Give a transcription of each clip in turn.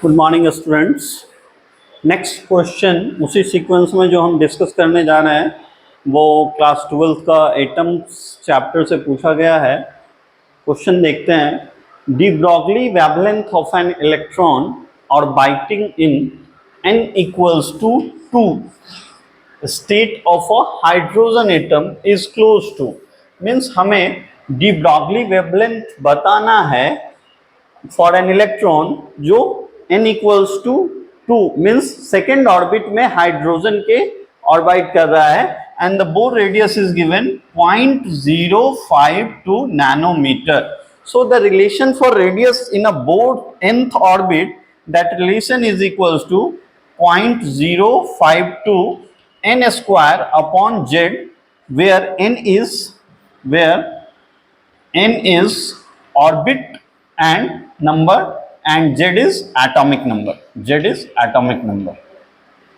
Good morning students. Next question उसी sequence में जो हम डिस्कस करने जा रहे हैं वो क्लास 12 का एटम्स चैप्टर से पूछा गया है। क्वेश्चन देखते हैं। De Broglie wavelength of an electron orbiting in n equals to 2 state of a hydrogen atom is close to. Means हमें डी ब्रॉगली वेवलेंथ बताना है फॉर एन इलेक्ट्रॉन जो n equals to 2 means second orbit में hydrogen के orbit कर रहा है and the Bohr radius is given 0.052 nanometre. So the relation for radius in a Bohr nth orbit that relation is equals to 0.052 n square upon z where n is orbit and number and z is atomic number.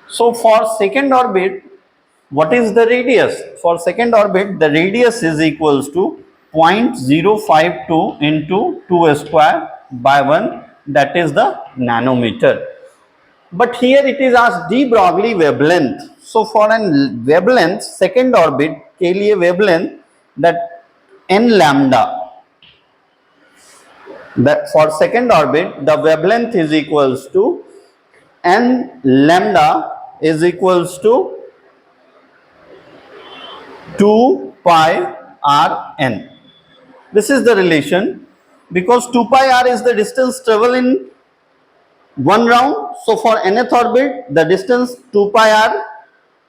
So for second orbit, what is the radius? For second orbit, the radius is equals to 0.052 into 2 square by 1, that is the nanometer. But here it is asked de Broglie wavelength. So for an wavelength second orbit के लिए wavelength that n lambda, that for second orbit the wavelength is equals to n lambda is equals to 2 pi r n. This is the relation because 2 pi r is the distance travel in one round. So for nth orbit the distance 2 pi r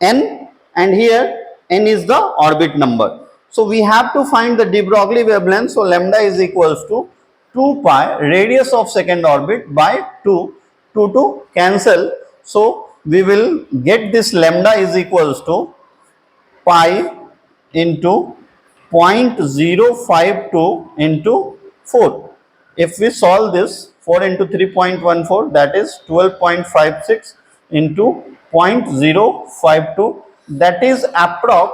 n, and here n is the orbit number. So we have to find the de Broglie wavelength. So lambda is equals to 2 pi radius of second orbit by 2 to cancel. So we will get this lambda is equals to pi into 0.052 into 4. If we solve this, 4 into 3.14, that is 12.56 into 0.052, that is approx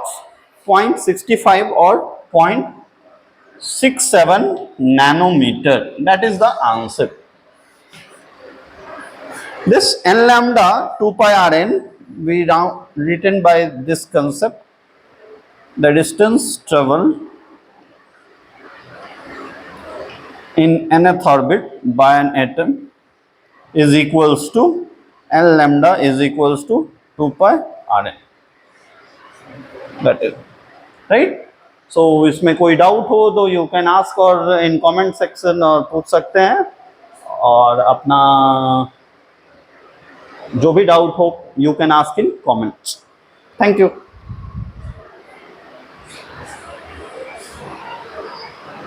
0.65 or 0.67 nanometer. That is the answer. This n lambda 2 pi r n we now written by this concept. The distance traveled in nth orbit by an atom is equals to n lambda is equals to 2 pi r n. That is right. So इसमें कोई doubt हो तो you can ask और in comment section और पूछ सकते हैं, और अपना जो भी डाउट हो you can ask in comments. Thank you.